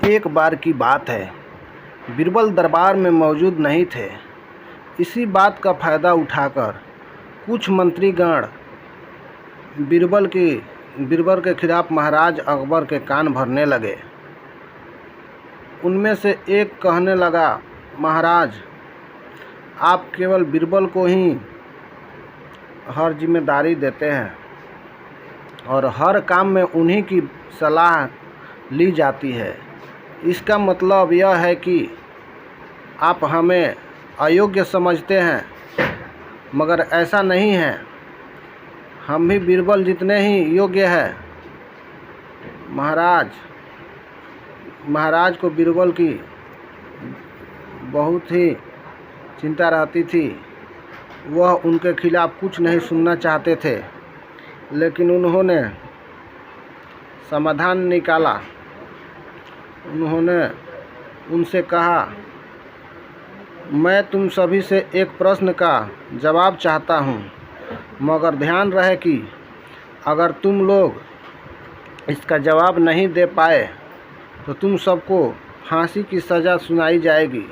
एक बार की बात है, बीरबल दरबार में मौजूद नहीं थे। इसी बात का फ़ायदा उठाकर कुछ मंत्रीगण बीरबल के खिलाफ महाराज अकबर के कान भरने लगे। उनमें से एक कहने लगा, महाराज, आप केवल बीरबल को ही हर जिम्मेदारी देते हैं और हर काम में उन्हीं की सलाह ली जाती है। इसका मतलब यह है कि आप हमें अयोग्य समझते हैं, मगर ऐसा नहीं है। हम भी बीरबल जितने ही योग्य हैं। महाराज को बीरबल की बहुत ही चिंता रहती थी। वह उनके खिलाफ कुछ नहीं सुनना चाहते थे, लेकिन उन्होंने समाधान निकाला। उन्होंने उनसे कहा, मैं तुम सभी से एक प्रश्न का जवाब चाहता हूँ, मगर ध्यान रहे कि अगर तुम लोग इसका जवाब नहीं दे पाए तो तुम सबको फांसी की सज़ा सुनाई जाएगी।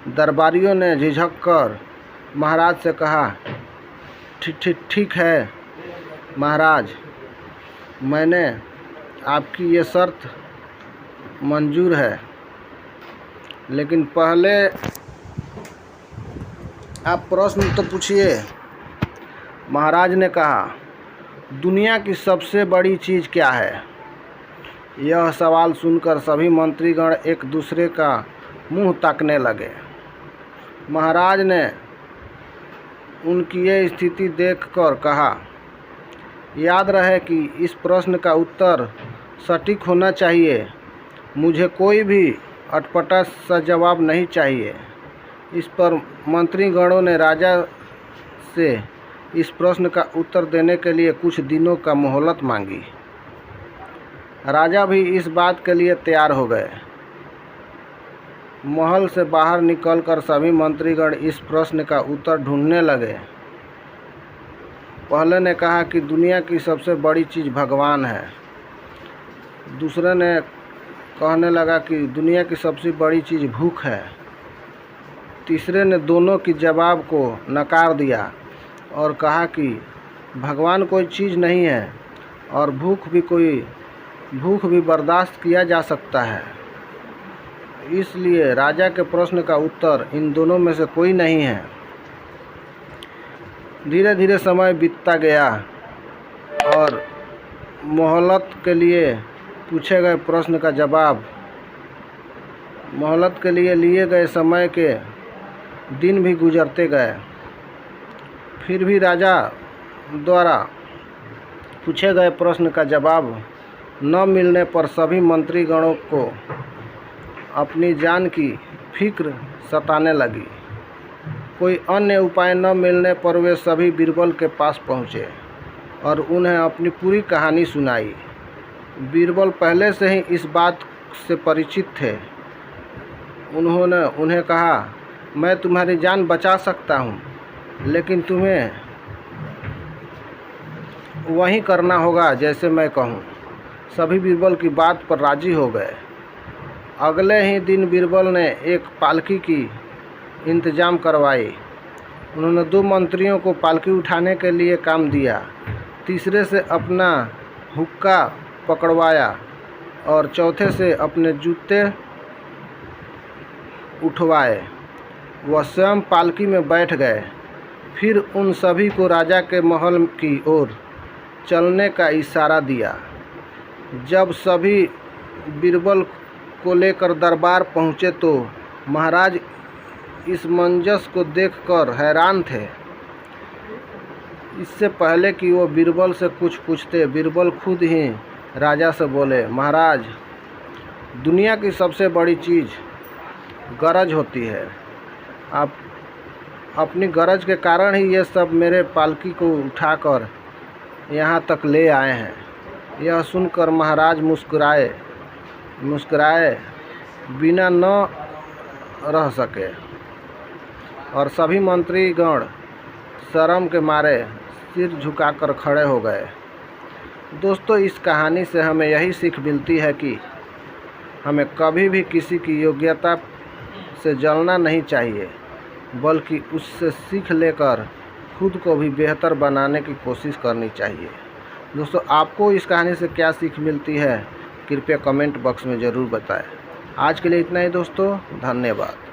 दरबारियों ने झिझक कर महाराज से कहा, ठीक है महाराज, मैंने आपकी ये शर्त मंजूर है, लेकिन पहले आप प्रश्न तो पूछिए। महाराज ने कहा, दुनिया की सबसे बड़ी चीज़ क्या है? यह सवाल सुनकर सभी मंत्रीगण एक दूसरे का मुंह ताकने लगे। महाराज ने उनकी ये स्थिति देखकर कहा, याद रहे कि इस प्रश्न का उत्तर सटीक होना चाहिए। मुझे कोई भी अटपटा सा जवाब नहीं चाहिए। इस पर मंत्रीगणों ने राजा से इस प्रश्न का उत्तर देने के लिए कुछ दिनों का मोहलत मांगी। राजा भी इस बात के लिए तैयार हो गए। महल से बाहर निकलकर सभी मंत्रीगण इस प्रश्न का उत्तर ढूंढने लगे। पहले ने कहा कि दुनिया की सबसे बड़ी चीज़ भगवान है। दूसरे ने कहने लगा कि दुनिया की सबसे बड़ी चीज़ भूख है। तीसरे ने दोनों की जवाब को नकार दिया और कहा कि भगवान कोई चीज़ नहीं है और भूख भी बर्दाश्त किया जा सकता है। इसलिए राजा के प्रश्न का उत्तर इन दोनों में से कोई नहीं है। धीरे धीरे समय बीतता गया और मोहलत के लिए पूछे गए प्रश्न का जवाब, मोहलत के लिए लिए गए समय के दिन भी गुजरते गए। फिर भी राजा द्वारा पूछे गए प्रश्न का जवाब न मिलने पर सभी मंत्रीगणों को अपनी जान की फिक्र सताने लगी। कोई अन्य उपाय न मिलने पर वे सभी बीरबल के पास पहुँचे और उन्हें अपनी पूरी कहानी सुनाई। बीरबल पहले से ही इस बात से परिचित थे। उन्होंने उन्हें कहा, मैं तुम्हारी जान बचा सकता हूँ, लेकिन तुम्हें वही करना होगा जैसे मैं कहूँ। सभी बीरबल की बात पर राजी हो गए। अगले ही दिन बीरबल ने एक पालकी की इंतजाम करवाई। उन्होंने 2 मंत्रियों को पालकी उठाने के लिए काम दिया, तीसरे से अपना हुक्का पकड़वाया और चौथे से अपने जूते उठवाए। वह स्वयं पालकी में बैठ गए। फिर उन सभी को राजा के महल की ओर चलने का इशारा दिया। जब सभी बीरबल को लेकर दरबार पहुँचे तो महाराज इस मंजर को देखकर हैरान थे। इससे पहले कि वो बीरबल से कुछ पूछते, बीरबल खुद ही राजा से बोले, महाराज, दुनिया की सबसे बड़ी चीज़ गरज होती है। आप अपनी गरज के कारण ही ये सब मेरे पालकी को उठाकर यहाँ तक ले आए हैं। यह सुनकर महाराज मुस्कुराए बिना न रह सके और सभी मंत्रीगण शर्म के मारे सिर झुकाकर खड़े हो गए। दोस्तों, इस कहानी से हमें यही सीख मिलती है कि हमें कभी भी किसी की योग्यता से जलना नहीं चाहिए, बल्कि उससे सीख लेकर खुद को भी बेहतर बनाने की कोशिश करनी चाहिए। दोस्तों, आपको इस कहानी से क्या सीख मिलती है, कृपया कमेंट बॉक्स में ज़रूर बताएं। आज के लिए इतना ही दोस्तों, धन्यवाद।